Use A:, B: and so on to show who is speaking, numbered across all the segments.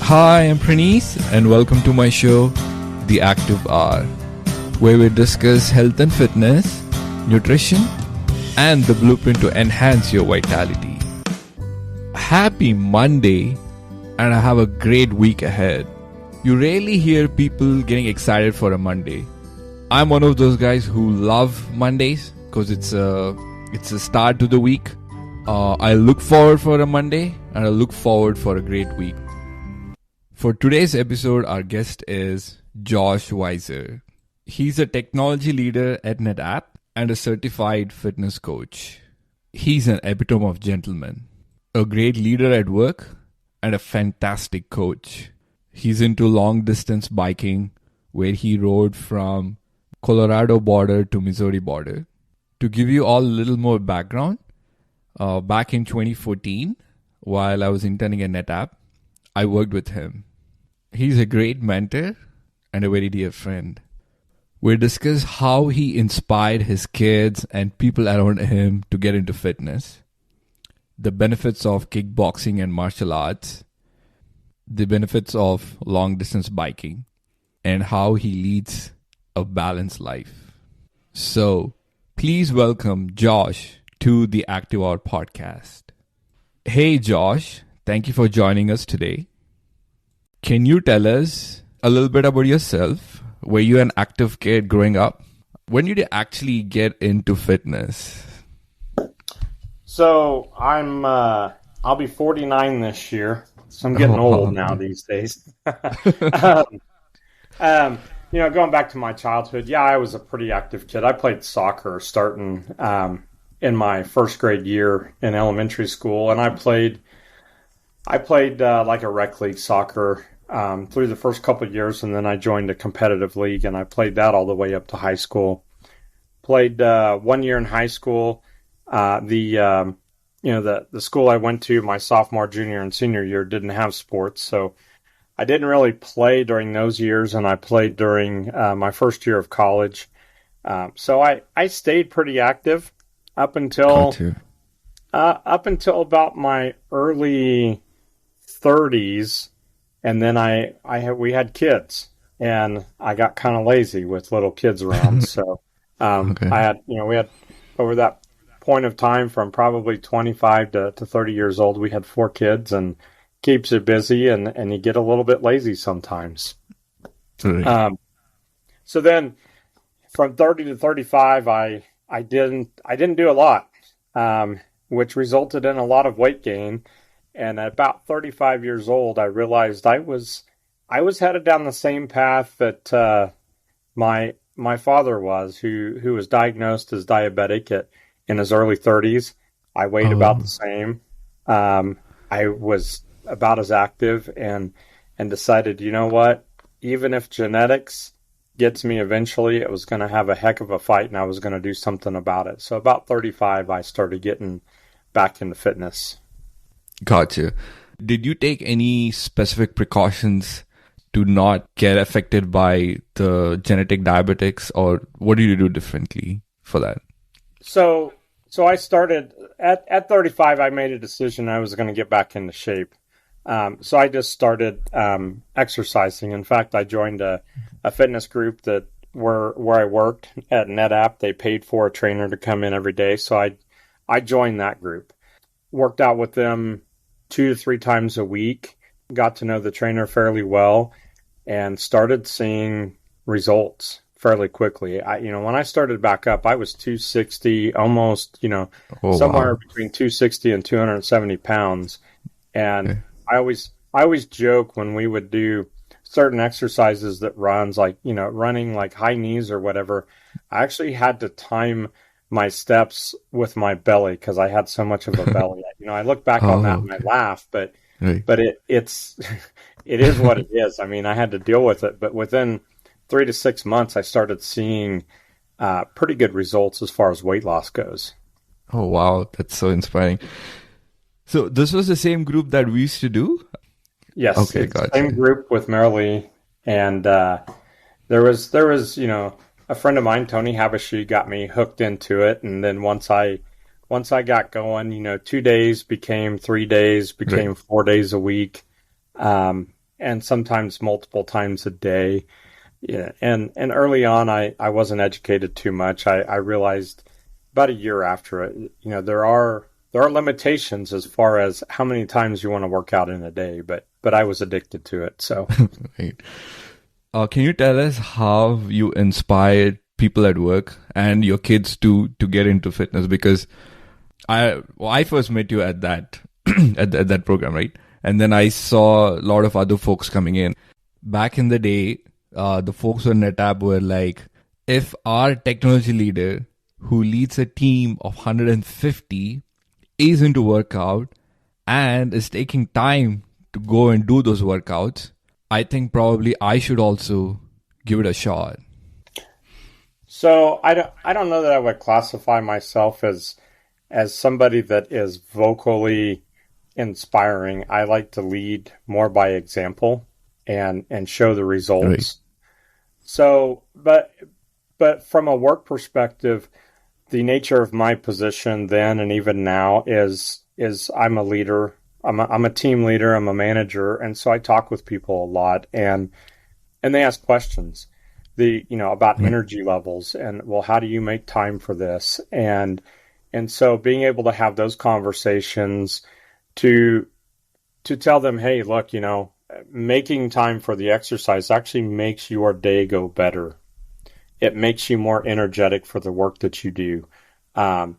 A: Hi, I'm Praneeth, and welcome to my show, The Active Hour, where we discuss health and fitness, nutrition, and the blueprint to enhance your vitality. Happy Monday, and I have a great week ahead. You rarely hear people getting excited for a Monday. I'm one of those guys who love Mondays because it's a start to the week. I look forward for a Monday, and I look forward for a great week. For today's episode, our guest is Josh Weiser. He's a technology leader at NetApp and a certified fitness coach. He's an epitome of gentleman, a great leader at work, and a fantastic coach. He's into long-distance biking, where he rode from Colorado border to Missouri border. To give you all a little more background, back in 2014, while I was interning at NetApp, I worked with him. He's a great mentor and a very dear friend. We discuss how he inspired his kids and people around him to get into fitness, the benefits of kickboxing and martial arts, the benefits of long-distance biking, and how he leads a balanced life. So, please welcome Josh to the Active Hour podcast. Hey Josh, thank you for joining us today. Can you tell us a little bit about yourself? Were you an active kid growing up? When did you actually get into fitness?
B: So I'll be 49 this year. So I'm getting old now these days. Going back to my childhood, I was a pretty active kid. I played soccer starting in my first grade year in elementary school, and I played like a rec league soccer through the first couple of years, and then I joined a competitive league, and I played that all the way up to high school. Played 1 year in high school. The school I went to my sophomore, junior, and senior year didn't have sports, so I didn't really play during those years, and I played during my first year of college. So I stayed pretty active up until about my early 30s, and then we had kids, and I got kind of lazy with little kids around. So we had over that point of time from probably 25 to 30 years old, we had 4 kids, and keeps you busy, and you get a little bit lazy sometimes.
A: Right.
B: So then from 30 to 35, I didn't do a lot, which resulted in a lot of weight gain. And at about 35 years old, I realized I was headed down the same path that my father was, who was diagnosed as diabetic in his early 30s. I weighed about the same. I was about as active, and decided, you know what? Even if genetics gets me eventually, it was going to have a heck of a fight, and I was going to do something about it. So about 35, I started getting back into fitness.
A: Gotcha. Did you take any specific precautions to not get affected by the genetic diabetics, or what did you do differently for that?
B: So I started at 35. I made a decision I was going to get back into shape. So I just started exercising. In fact, I joined a fitness group where I worked at NetApp. They paid for a trainer to come in every day. So I joined that group. Worked out with them 2 to 3 times a week. Got to know the trainer fairly well, and started seeing results fairly quickly. When I started back up, I was 260, almost, somewhere between 260 and 270 pounds. And okay. I always joke when we would do certain exercises that runs, like, running like high knees or whatever, I actually had to time my steps with my belly because I had so much of a belly. I look back on that and I laugh, but it is what it is. I mean, I had to deal with it, but within 3 to 6 months, I started seeing pretty good results as far as weight loss goes.
A: Oh, wow. That's so inspiring. So this was the same group that we used to do?
B: Yes.
A: Okay, gotcha.
B: Same group with Marilee. And there was a friend of mine, Tony Habashi, got me hooked into it. And then once I got going, 2 days became 3 days, became 4 days a week. and sometimes multiple times a day. Yeah, and early on, I wasn't educated too much. I realized about a year after it, there are limitations as far as how many times you want to work out in a day, but I was addicted to it. So
A: Right. Can you tell us how you inspired people at work and your kids to get into fitness? Because I first met you at that at that program, right? And then I saw a lot of other folks coming in. Back in the day, the folks on NetApp were like, if our technology leader who leads a team of 150 is into workout and is taking time to go and do those workouts, I think probably I should also give it a shot.
B: so I don't know that I would classify myself as somebody that is vocally inspiring. I like to lead more by example and show the results.
A: Right.
B: So, but from a work perspective, the nature of my position then and even now is I'm a leader. I'm a team leader. I'm a manager, and so I talk with people a lot, and they ask questions, about energy levels, and well, how do you make time for this? And so being able to have those conversations to tell them, hey, look, making time for the exercise actually makes your day go better. It makes you more energetic for the work that you do. And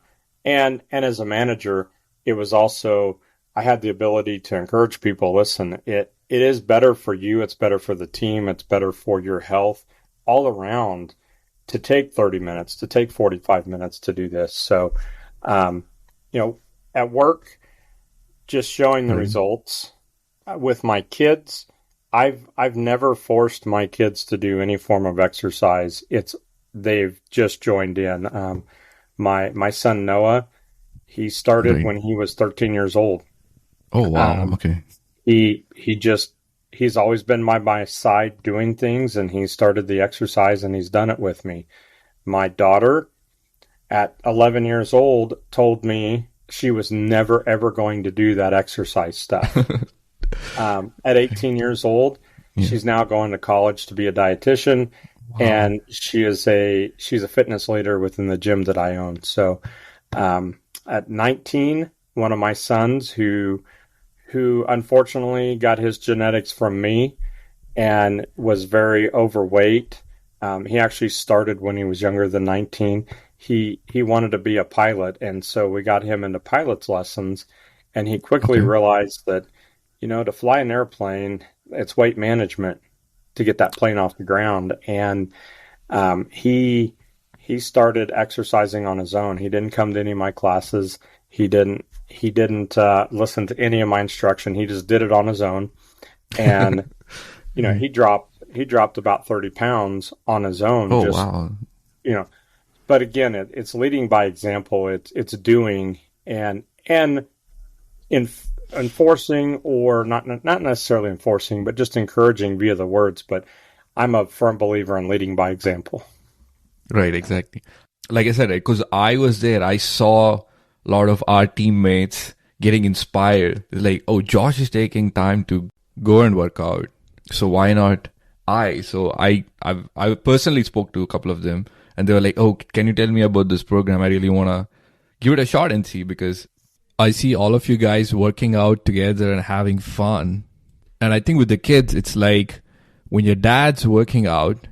B: as a manager, it was also, I had the ability to encourage people, listen, it is better for you, it's better for the team, it's better for your health all around to take 30 minutes, to take 45 minutes to do this. So, at work, just showing the results. With my kids, I've never forced my kids to do any form of exercise. They've just joined in. My son Noah, he started
A: Right.
B: when he was 13 years old.
A: Oh, wow. Okay.
B: He's always been by my side doing things, and he started the exercise and he's done it with me. My daughter at 11 years old told me she was never ever going to do that exercise stuff. At 18 years old, she's now going to college to be a dietitian, and she's a fitness leader within the gym that I own. So, at 19, one of my sons who unfortunately got his genetics from me and was very overweight. He actually started when he was younger than 19. He wanted to be a pilot, and so we got him into pilot's lessons, and he quickly realized that, to fly an airplane, it's weight management to get that plane off the ground. And he started exercising on his own. He didn't come to any of my classes. He didn't listen to any of my instruction. He just did it on his own. And he dropped about 30 pounds on his own.
A: Oh, wow.
B: But again, it's leading by example. It's doing and enforcing, or not necessarily enforcing, but just encouraging via the words. But I'm a firm believer in leading by example.
A: Right, exactly. Like I said, because I was there, I saw a lot of our teammates getting inspired. It's like, oh, Josh is taking time to go and work out, so why not I? So I personally spoke to a couple of them, and they were like, oh, can you tell me about this program? I really want to give it a shot and see, because I see all of you guys working out together and having fun. And I think with the kids, it's like when your dad's working out,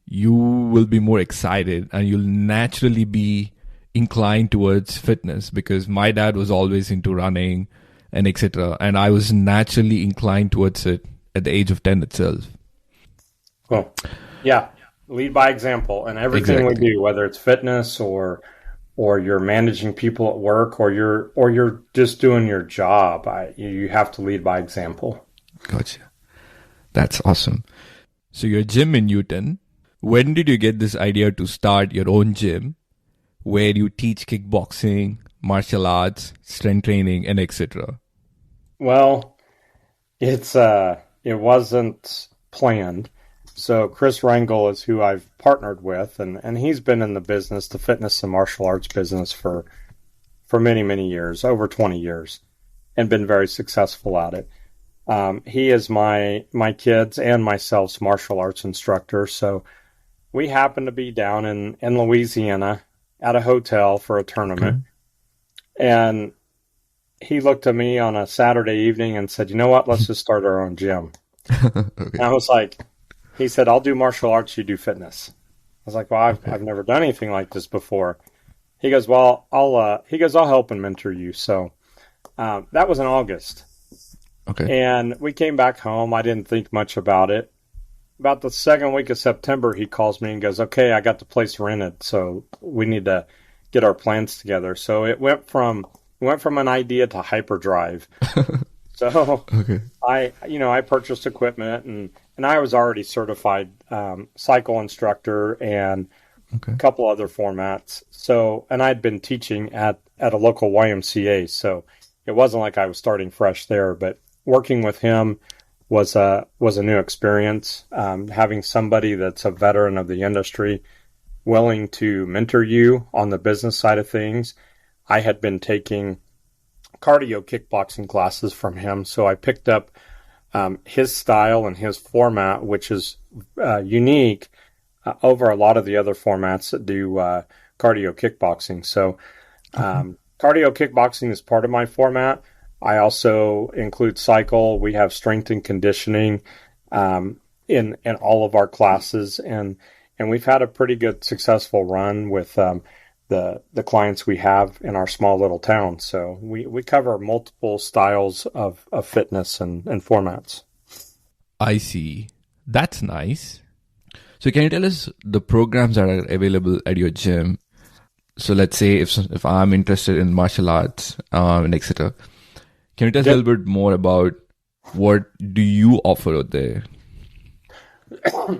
A: you will be more excited and you'll naturally be inclined towards fitness, because my dad was always into running and etc. And I was naturally inclined towards it at the age of 10 itself.
B: Well, yeah, lead by example, and everything we do, whether it's fitness or you're managing people at work, or you're just doing your job, you have to lead by example.
A: Gotcha. That's awesome. So your gym in Newton, when did you get this idea to start your own gym where you teach kickboxing, martial arts, strength training, and etc.?
B: Well, it wasn't planned. So Chris Rangel is who I've partnered with, and he's been in the business, the fitness and martial arts business, for many, many years, over 20 years, and been very successful at it. He is my kids and myself's martial arts instructor. So we happened to be down in Louisiana at a hotel for a
A: Okay.
B: tournament. And he looked at me on a Saturday evening and said, "You know what? Let's just start our own gym."
A: Okay.
B: And I was like, he said, "I'll do martial arts, you do fitness." I was like, "Well,
A: Okay.
B: I've never done anything like this before." He goes, "Well, I'll help and mentor you." So that was in August.
A: Okay.
B: And we came back home. I didn't think much about it. About the second week of September, he calls me and goes, "Okay, I got the place rented, so we need to get our plans together." So it went from an idea to hyperdrive. So
A: Okay.
B: I purchased equipment, and I was already certified cycle instructor and
A: Okay.
B: a couple other formats. So, and I'd been teaching at a local YMCA, so it wasn't like I was starting fresh there. But working with him was a new experience. Having somebody that's a veteran of the industry willing to mentor you on the business side of things. I had been taking cardio kickboxing classes from him, so I picked up his style and his format, which is unique over a lot of the other formats that do cardio kickboxing. So,
A: Okay.
B: cardio kickboxing is part of my format. I also include cycle. We have strength and conditioning in all of our classes, and we've had a pretty good successful run with the clients we have in our small little town. So we cover multiple styles of fitness and formats.
A: I see. That's nice. So can you tell us the programs that are available at your gym? So let's say if I'm interested in martial arts and etc. Can you tell us a
B: Yep.
A: little bit more about what do you offer out there?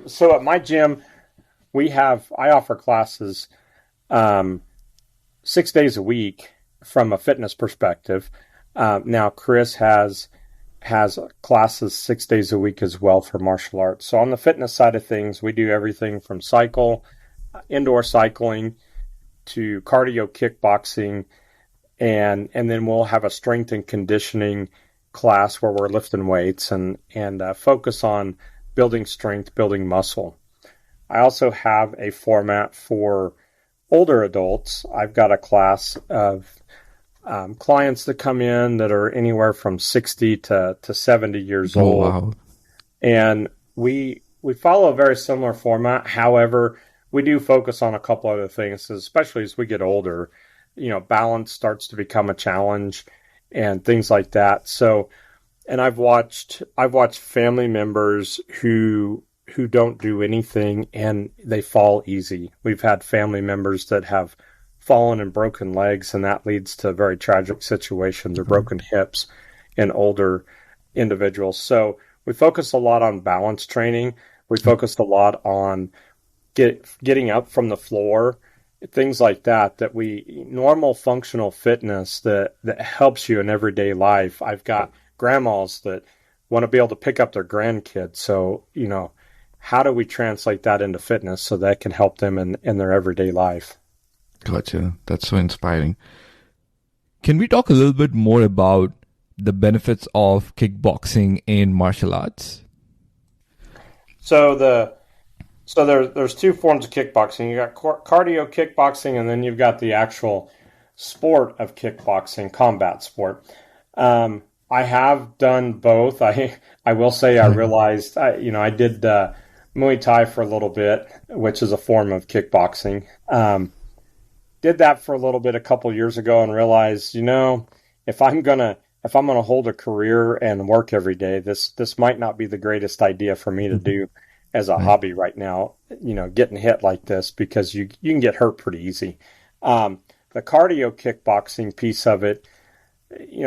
B: So at my gym, I offer classes um, 6 days a week from a fitness perspective. Now Chris has classes 6 days a week as well for martial arts. So on the fitness side of things, we do everything from indoor cycling to cardio kickboxing, and then we'll have a strength and conditioning class where we're lifting weights and focus on building strength, building muscle. I also have a format for older adults. I've got a class of clients that come in that are anywhere from 60 to 70 years
A: Oh
B: old.
A: wow.
B: And we follow a very similar format. However, we do focus on a couple other things, especially as we get older. Balance starts to become a challenge and things like that. So, and I've watched family members who don't do anything and they fall easy. We've had family members that have fallen and broken legs, and that leads to very tragic situations or broken hips in older individuals. So we focus a lot on balance training. We focus a lot on getting up from the floor, things like that. Normal functional fitness that helps you in everyday life. I've got grandmas that want to be able to pick up their grandkids. So how do we translate that into fitness so that can help them in their everyday life?
A: Gotcha. That's so inspiring. Can we talk a little bit more about the benefits of kickboxing in martial arts?
B: So there's two forms of kickboxing. You got cardio kickboxing, and then you've got the actual sport of kickboxing, combat sport. I have done both. I will say I realized I did Muay Thai for a little bit, which is a form of kickboxing. Did that for a little bit a couple years ago and realized, if I'm gonna hold a career and work every day, this might not be the greatest idea for me to do as a
A: Right.
B: hobby right now. Getting hit like this, because you can get hurt pretty easy. The cardio kickboxing piece of it,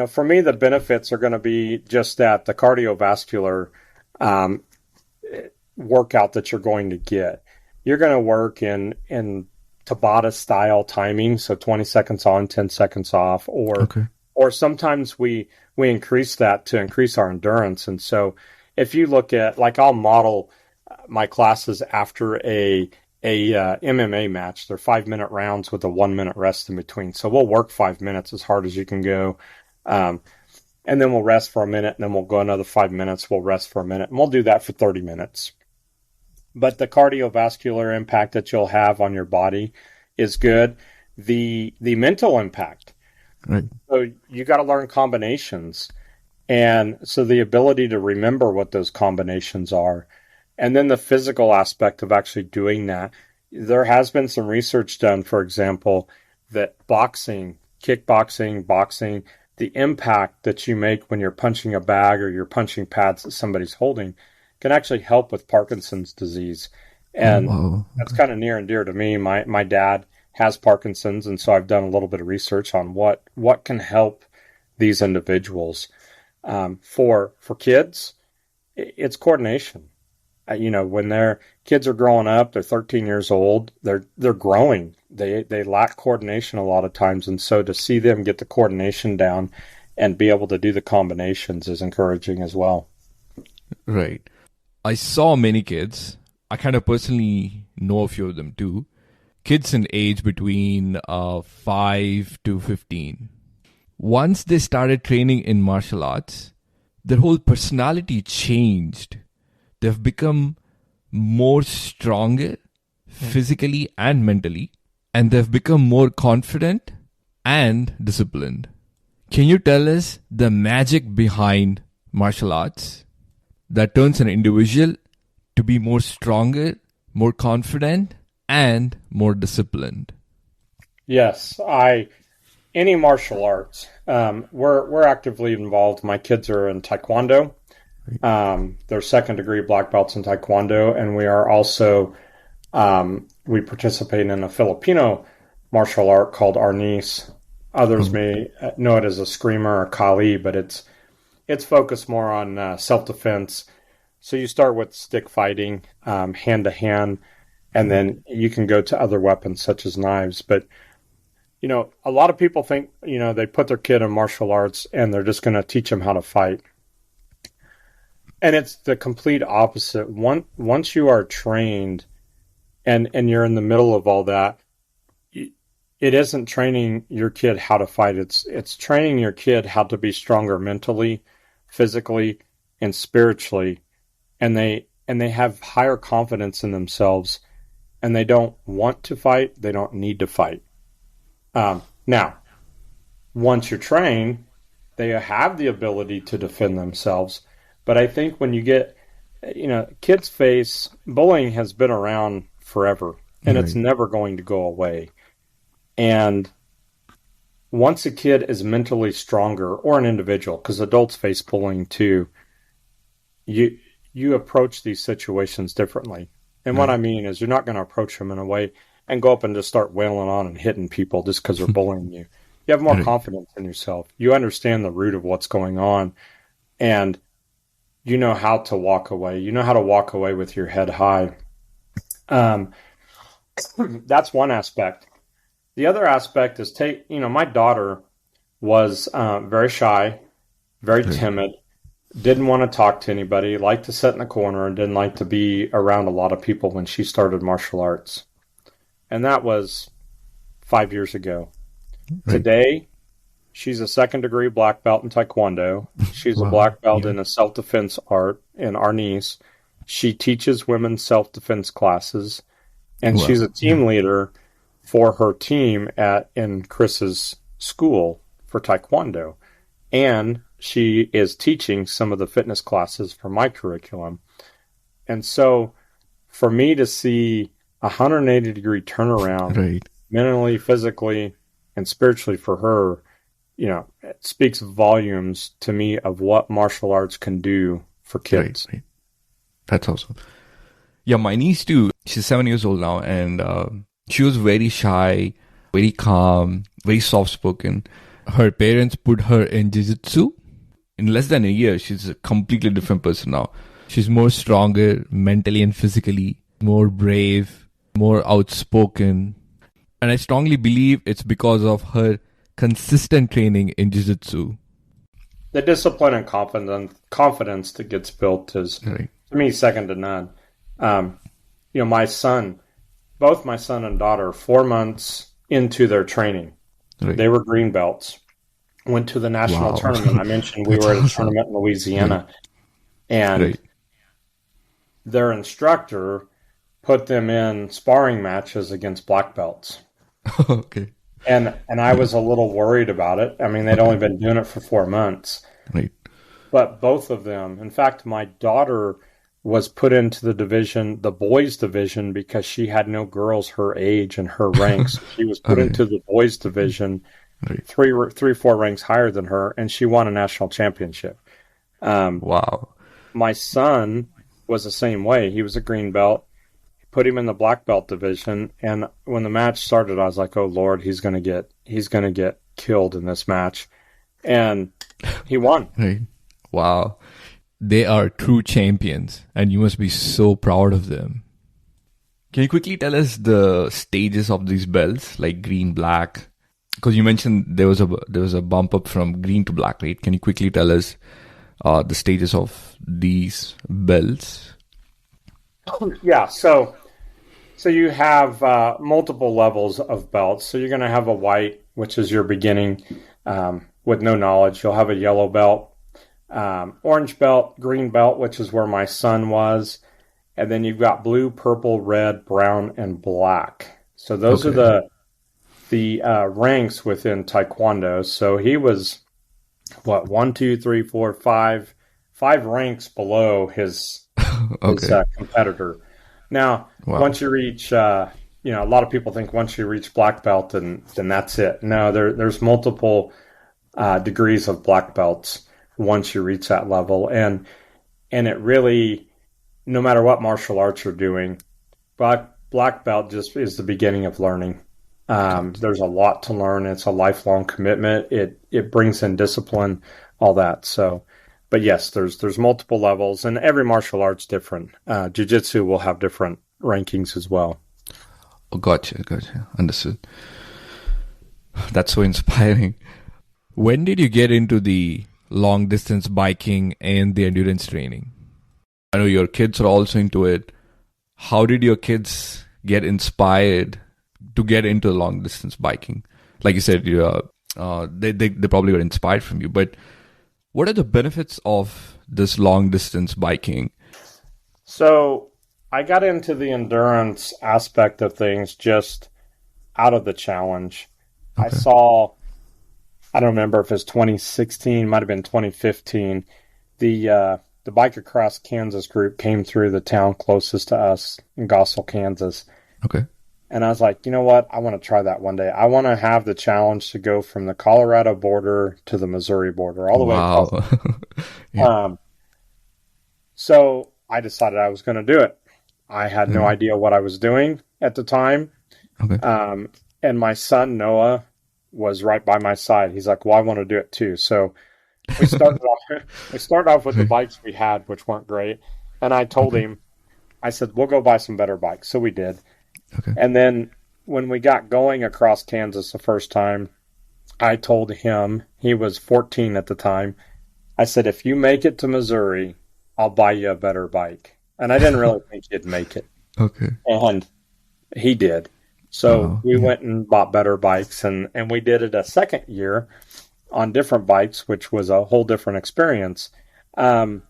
B: for me, the benefits are going to be just that, the cardiovascular um, workout that you're going to get. You're going to work in Tabata style timing, so 20 seconds on, 10 seconds off,
A: Okay.
B: or sometimes we increase that to increase our endurance. And so if you look at, like, I'll model my classes after a MMA match. They're 5 minute rounds with a 1 minute rest in between. So we'll work 5 minutes as hard as you can go. Um, and then we'll rest for a minute, and then we'll go another 5 minutes. We'll rest for a minute, and we'll do that for 30 minutes. But the cardiovascular impact that you'll have on your body is good. The mental impact.
A: Right.
B: So you got to learn combinations. And so the ability to remember what those combinations are. And then the physical aspect of actually doing that. There has been some research done, for example, that boxing, kickboxing, boxing, the impact that you make when you're punching a bag or you're punching pads that somebody's holding can actually help with Parkinson's disease. And that's kind of near and dear to me. My dad has Parkinson's, and so I've done a little bit of research on what can help these individuals. For kids, it's coordination. When their kids are growing up, they're 13 years old, they're growing. They lack coordination a lot of times, and so to see them get the coordination down and be able to do the combinations is encouraging as well.
A: Right. I saw many kids. I kind of personally know a few of them too. Kids in age between 5 to 15. Once they started training in martial arts, their whole personality changed. They've become more stronger physically and mentally, and they've become more confident and disciplined. Can you tell us the magic behind martial arts that turns an individual to be more stronger, more confident, and more disciplined?
B: Yes, any martial arts. We're actively involved. My kids are in Taekwondo. They're second degree black belts in Taekwondo, and we are also we participate in a Filipino martial art called arnis. Others may know it as a screamer or kali, but it's focused more on self-defense. So you start with stick fighting, hand to hand, and then you can go to other weapons such as knives. But a lot of people think they put their kid in martial arts and they're just going to teach them how to fight. And it's the complete opposite. Once you are trained and you're in the middle of all that, it isn't training your kid how to fight. It's training your kid how to be stronger mentally, physically, and spiritually. And they have higher confidence in themselves, and they don't want to fight. They don't need to fight. Now, once you're trained, they have the ability to defend themselves. But I think when you get, kids face, bullying has been around forever, and it's never going to go away. And once a kid is mentally stronger, or an individual, because adults face bullying too, you approach these situations differently. And what I mean is you're not going to approach them in a way and go up and just start wailing on and hitting people just because they're bullying you. You have more confidence in yourself. You understand the root of what's going on, and you know how to walk away. You know how to walk away with your head high. That's one aspect. The other aspect is my daughter was very shy, very timid, didn't want to talk to anybody, liked to sit in the corner, and didn't like to be around a lot of people when she started martial arts. And that was 5 years ago. Today, she's a second degree black belt in Taekwondo. She's a black belt in a self-defense art in arnis. She teaches women self-defense classes, and she's a team leader for her team in Chris's school for Taekwondo. And she is teaching some of the fitness classes for my curriculum. And so for me to see a 180-degree turnaround mentally, physically, and spiritually for her, it speaks volumes to me of what martial arts can do for kids.
A: Right. That's awesome. Yeah, my niece too. She's 7 years old now, and she was very shy, very calm, very soft-spoken. Her parents put her in jiu-jitsu. In less than a year, she's a completely different person now. She's more stronger mentally and physically, more brave, more outspoken. And I strongly believe it's because of her consistent training in jiu-jitsu.
B: The discipline and confidence that gets built is, to me, second to none. My son, both my son and daughter, 4 months into their training, they were green belts. went to the national
A: Wow.
B: tournament. I mentioned we
A: That's
B: were at a
A: awesome.
B: tournament in
A: Right.
B: Louisiana, and
A: Right.
B: their instructor put them in sparring matches against black belts.
A: Okay.
B: And I was a little worried about it. I mean, they'd
A: Okay.
B: only been doing it for 4 months.
A: Right.
B: But both of them, in fact, my daughter was put into the division, the boys division, because she had no girls her age and her ranks. She was put
A: Okay.
B: into the boys division,
A: Right.
B: three, 4 ranks higher than her, and she won a national championship. Um,
A: Wow.
B: my son was the same way. He was a green belt. Put him in the black belt division, and when the match started, I was like, "Oh Lord, he's gonna get killed in this match," and he won.
A: Right. Wow. They are true champions, and you must be so proud of them. Can you quickly tell us the stages of these belts, like green, black? Because you mentioned there was a bump up from green to black, right? Can you quickly tell us the stages of these belts?
B: Yeah, so you have multiple levels of belts. So you're going to have a white, which is your beginning with no knowledge. You'll have a yellow belt, orange belt, green belt, which is where my son was. And then you've got blue, purple, red, brown, and black. So those are
A: Okay.
B: the ranks within Taekwondo. So he was what, one, two, three, four, five ranks below his
A: Okay.
B: competitor. Now,
A: Wow.
B: once you reach, a lot of people think once you reach black belt, then that's it. No, there's multiple degrees of black belts once you reach that level, and it really, no matter what martial arts you're doing, black belt just is the beginning of learning.
A: Got
B: There's a lot to learn. It's a lifelong commitment. It brings in discipline, all that. So, but yes, there's multiple levels, and every martial art's different. Jiu-jitsu will have different rankings as well.
A: Oh, gotcha. Gotcha. Understood. That's so inspiring. When did you get into the long distance biking and the endurance training? I know your kids are also into it. How did your kids get inspired to get into long distance biking? Like you said, they probably were inspired from you, but what are the benefits of this long distance biking?
B: So I got into the endurance aspect of things just out of the challenge. I
A: Okay.
B: saw, I don't remember if it's 2016, might have been 2015. The Bike Across Kansas group came through the town closest to us in Gossel, Kansas.
A: Okay.
B: And I was like, you know what? I want to try that one day. I want to have the challenge to go from the Colorado border to the Missouri border, all the way across.
A: Wow. Yeah.
B: Um, so I decided I was going to do it. I had no
A: Yeah.
B: idea what I was doing at the time.
A: Okay.
B: And my son, Noah, was right by my side. He's like, well, I want to do it too. So we started off with the
A: Right.
B: bikes we had, which weren't great. And I told
A: Okay.
B: him, I said, we'll go buy some better bikes. So we did.
A: Okay.
B: And then when we got going across Kansas the first time, I told him, he was 14 at the time, I said, if you make it to Missouri, I'll buy you a better bike. And I didn't really think he'd make it.
A: Okay.
B: And he did. So
A: Wow.
B: we
A: Yeah.
B: went and bought better bikes, and we did it a second year on different bikes, which was a whole different experience. Um,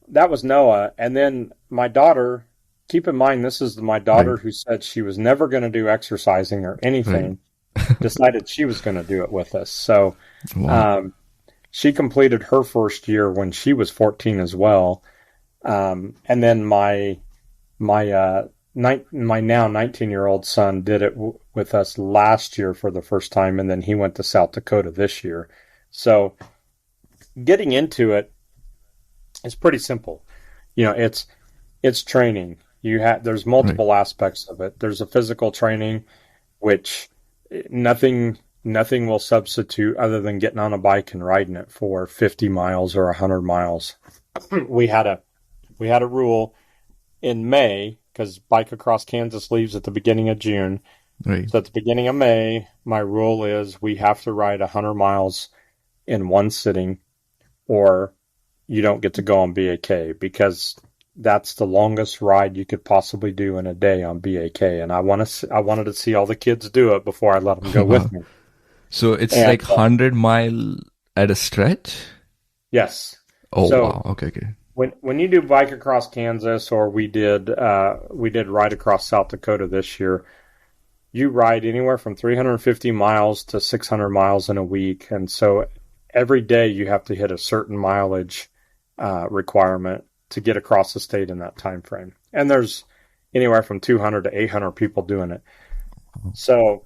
B: that was Noah. And then my daughter, keep in mind, this is my daughter
A: Right.
B: who said she was never going to do exercising or
A: Right.
B: anything, decided she was going to do it with us. So
A: Wow.
B: she completed her first year when she was 14 as well. And then my now 19-year-old son did it with us last year for the first time, and then he went to South Dakota this year. So getting into it is pretty simple. It's training. There's
A: Right.
B: multiple aspects of it. There's a physical training, which nothing will substitute other than getting on a bike and riding it for 50 miles or 100 miles. we had a rule in May, because Bike Across Kansas leaves at the beginning of June.
A: Right.
B: So at the beginning of May, my rule is we have to ride 100 miles in one sitting, or you don't get to go on BAK, because that's the longest ride you could possibly do in a day on BAK. And I wanted to see all the kids do it before I let them go
A: Wow.
B: with me.
A: So it's
B: And
A: like 100-mile at a stretch?
B: Yes.
A: Oh,
B: So
A: wow. Okay.
B: when you do bike across Kansas, or we did ride across South Dakota this year, you ride anywhere from 350 miles to 600 miles in a week. And so every day you have to hit a certain mileage requirement to get across the state in that time frame. And there's anywhere from 200 to 800 people doing it. So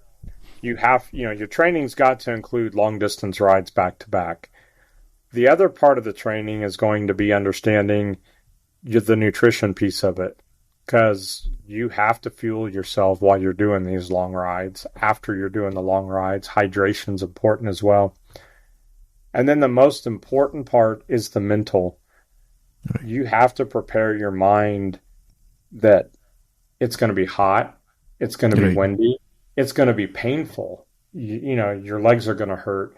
B: your training's got to include long distance rides back to back. The other part of the training is going to be understanding the nutrition piece of it, because you have to fuel yourself while you're doing these long rides. After you're doing the long rides, hydration's important as well. And then the most important part is the mental.
A: Right.
B: You have to prepare your mind that it's going to be hot, it's going to be
A: Right.
B: windy, it's going to be painful. Your legs are going to hurt.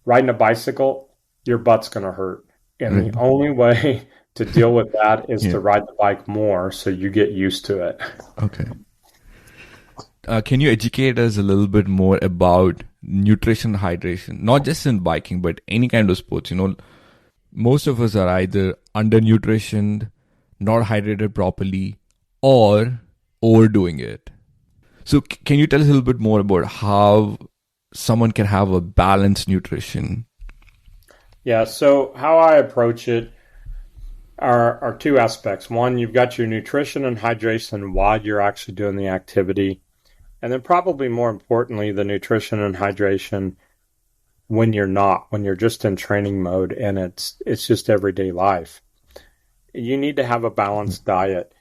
B: Riding a bicycle, your butt's going to hurt. And
A: Right.
B: the only way to deal with that is
A: Yeah.
B: to ride the bike more so you get used to it.
A: Okay. Can you educate us a little bit more about nutrition, hydration, not just in biking, but any kind of sports? Most of us are either under-nutritioned, not hydrated properly, or overdoing it. So can you tell us a little bit more about how someone can have a balanced nutrition?
B: Yeah, so how I approach it are two aspects. One, you've got your nutrition and hydration while you're actually doing the activity. And then probably more importantly, the nutrition and hydration when you're just in training mode and it's just everyday life. You need to have a balanced diet.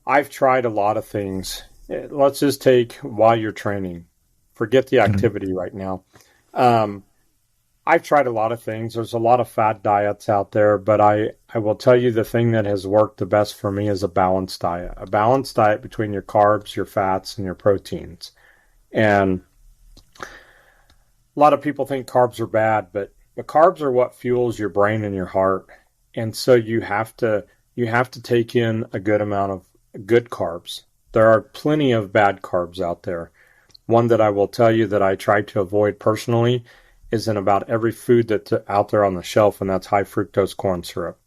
B: I've tried a lot of things. Let's just take while you're training. Forget the activity right now. I've tried a lot of things. There's a lot of fad diets out there, but I will tell you the thing that has worked the best for me is a balanced diet. A balanced diet between your carbs, your fats, and your proteins. And a lot of people think carbs are bad, but the carbs are what fuels your brain and your heart. And so you have to take in a good amount of good carbs. There are plenty of bad carbs out there. One that I will tell you that I try to avoid personally is in about every food that's out there on the shelf, and that's high fructose corn syrup.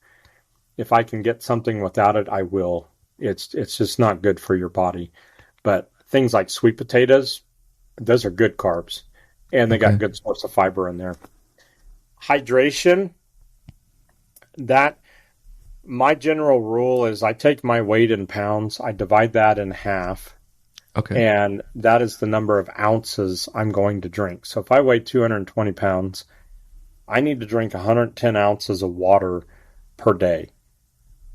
B: If I can get something without it, I will. It's just not good for your body. But things like sweet potatoes, those are good carbs, and they got good source of fiber in there. Hydration, my general rule is I take my weight in pounds, I divide that in half,
A: Okay.
B: and that is the number of ounces I'm going to drink. So if I weigh 220 pounds, I need to drink 110 ounces of water per day.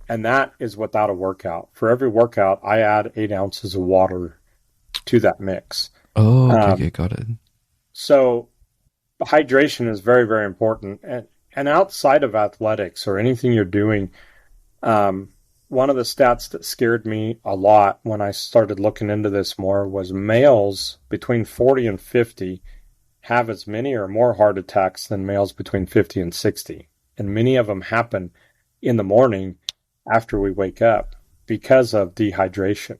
B: And that is without a workout. For every workout, I add 8 ounces of water to that mix.
A: Oh, okay, got it.
B: So hydration is very, very important. And outside of athletics or anything you're doing, one of the stats that scared me a lot when I started looking into this more was males between 40 and 50 have as many or more heart attacks than males between 50 and 60. And many of them happen in the morning after we wake up because of dehydration.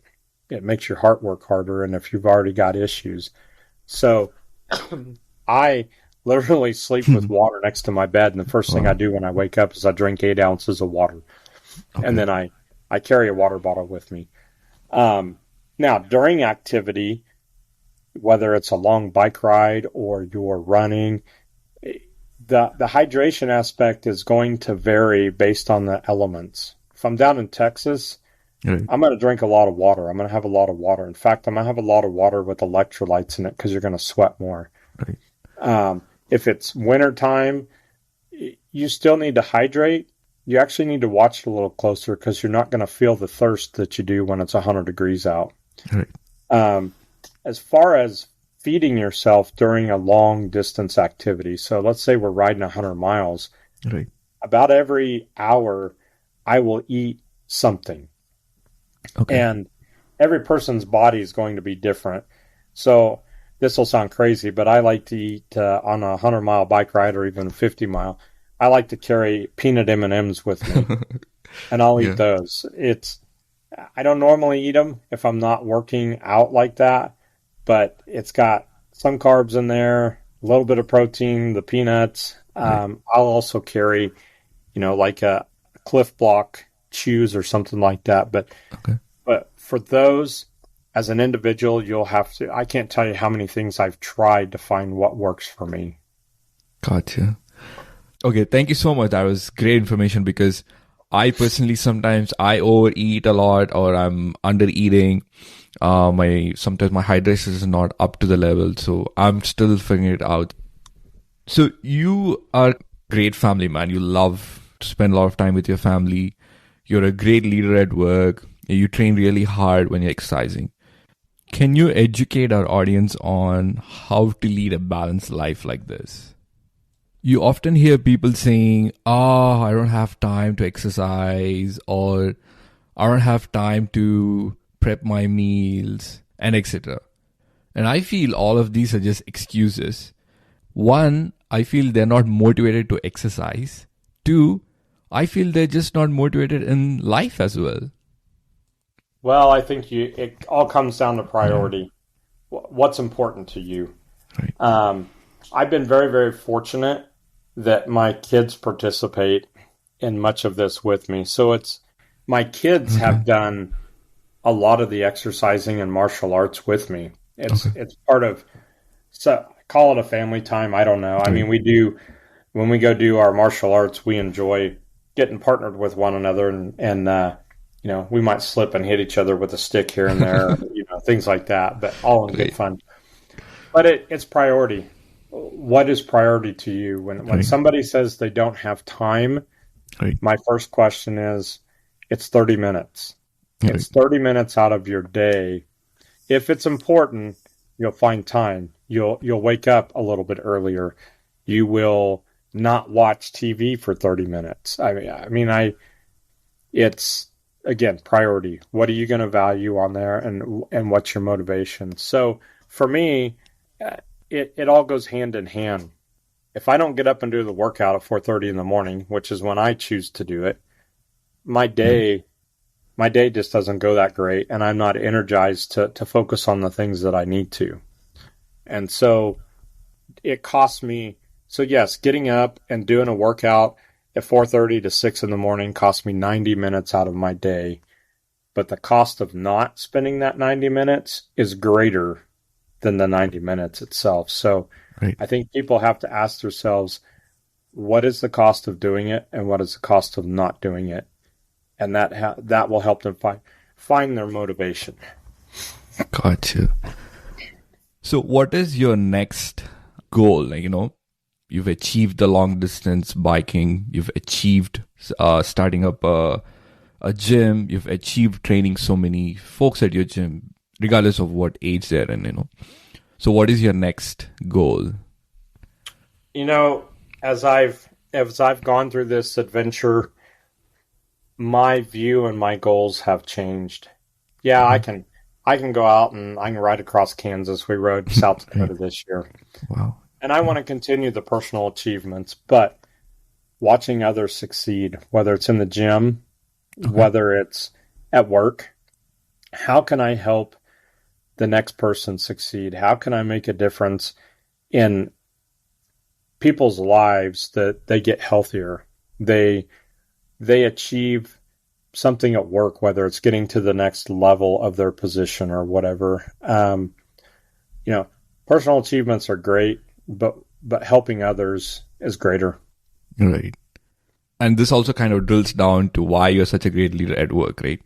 B: It makes your heart work harder, and if you've already got issues. So I literally sleep with water next to my bed, and the first thing I do when I wake up is I drink 8 ounces of water. Okay. And then I carry a water bottle with me. Now, during activity, whether it's a long bike ride or you're running, the hydration aspect is going to vary based on the elements. If I'm down in Texas, I'm going to drink a lot of water. I'm going to have a lot of water. In fact, I'm going to have a lot of water with electrolytes in it because you're going to sweat more. Right. If it's wintertime, you still need to hydrate. You actually need to watch it a little closer because you're not going to feel the thirst that you do when it's 100 degrees out. Right. As far as feeding yourself during a long distance activity, so let's say we're riding 100 miles, right. About every hour I will eat something. Okay. And every person's body is going to be different. So this will sound crazy, but I like to eat on a 100-mile bike ride or even a 50-mile. I like to carry peanut M&Ms with me, and I'll eat those. I don't normally eat them if I'm not working out like that, but it's got some carbs in there, a little bit of protein, the peanuts, I'll also carry, like a Cliff Block shoes or something like that.
A: Okay.
B: But for those, as an individual, I can't tell you how many things I've tried to find what works for me.
A: Gotcha. Okay, thank you so much. That was great information because I personally sometimes I overeat a lot or I'm under eating. Sometimes my hydration is not up to the level, so I'm still figuring it out. So you are a great family man. You love to spend a lot of time with your family. You're a great leader at work. You train really hard when you're exercising. Can you educate our audience on how to lead a balanced life like this? You often hear people saying, I don't have time to exercise, or I don't have time to prep my meals, and etc. And I feel all of these are just excuses. One, I feel they're not motivated to exercise. Two, I feel they're just not motivated in life as well.
B: Well, I think it all comes down to priority. What's important to you?
A: Right.
B: I've been very, very fortunate that my kids participate in much of this with me. So my kids have done a lot of the exercising and martial arts with me. It's part of, so call it a family time. I don't know. I mean, when we go do our martial arts, we enjoy getting partnered with one another and we might slip and hit each other with a stick here and there, things like that, but all in good fun. But it's priority. What is priority to you? When somebody says they don't have time, my first question is, it's 30 minutes. It's 30 minutes out of your day. If it's important, you'll find time. You'll wake up a little bit earlier. You will not watch TV for 30 minutes. It's again priority. What are you going to value on there, and what's your motivation? So for me, it all goes hand in hand. If I don't get up and do the workout at 4:30 in the morning, which is when I choose to do it, my day just doesn't go that great, and I'm not energized to focus on the things that I need to. And so it costs me. So yes, getting up and doing a workout at 4:30 to 6 in the morning costs me 90 minutes out of my day. But the cost of not spending that 90 minutes is greater than the 90 minutes itself. So I think people have to ask themselves, what is the cost of doing it and what is the cost of not doing it? And that will help them find their motivation.
A: Gotcha. So what is your next goal? You've achieved the long distance biking. You've achieved starting up a gym. You've achieved training so many folks at your gym, regardless of what age they're in. So what is your next goal?
B: As I've gone through this adventure, my view and my goals have changed. Yeah, I can go out and I can ride across Kansas. We rode South Dakota this year.
A: Wow.
B: And I want to continue the personal achievements, but watching others succeed, whether it's in the gym, whether it's at work, how can I help the next person succeed? How can I make a difference in people's lives that they get healthier? They achieve something at work, whether it's getting to the next level of their position or whatever. Personal achievements are great, but helping others is greater.
A: Right. And this also kind of drills down to why you're such a great leader at work, right?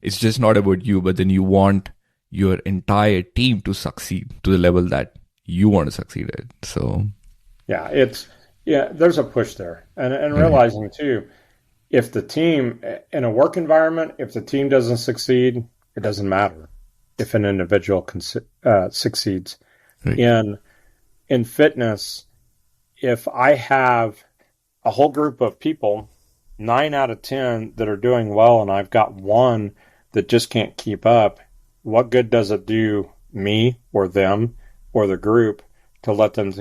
A: It's just not about you, but then you want your entire team to succeed to the level that you want to succeed at. So
B: there's a push there. And realizing too, if the team in a work environment, if the team doesn't succeed, it doesn't matter if an individual succeeds. Right. In fitness, if I have a whole group of people, 9 out of 10 that are doing well, and I've got one that just can't keep up, what good does it do me or them or the group to let them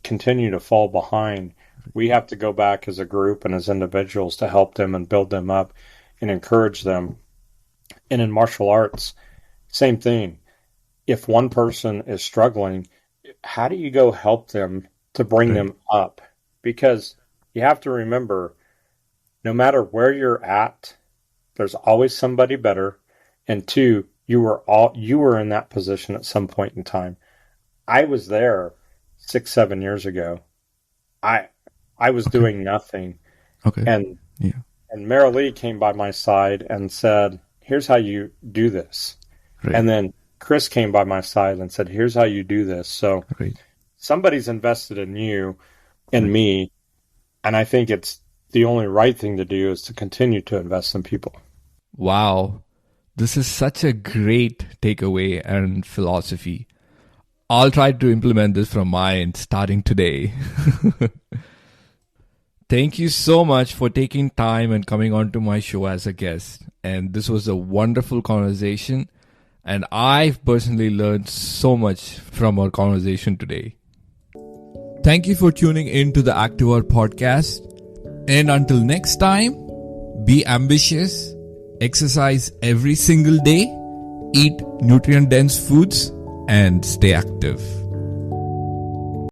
B: continue to fall behind? We have to go back as a group and as individuals to help them and build them up and encourage them. And in martial arts, same thing. If one person is struggling, how do you go help them to bring them up? because you have to remember, no matter where you're at, there's always somebody better. And two, you were in that position at some point in time. I was there 6-7 years ago. I was doing nothing.
A: Okay.
B: And Mara Lee came by my side and said, here's how you do this.
A: Right.
B: And then Chris came by my side and said, here's how you do this. So somebody's invested in you and me. And I think it's the only right thing to do is to continue to invest in people.
A: Wow. This is such a great takeaway and philosophy. I'll try to implement this from my end starting today. Thank you so much for taking time and coming on to my show as a guest. And this was a wonderful conversation. And I've personally learned so much from our conversation today. Thank you for tuning in to the Active Hour podcast. And until next time, be ambitious, exercise every single day, eat nutrient-dense foods, and stay active.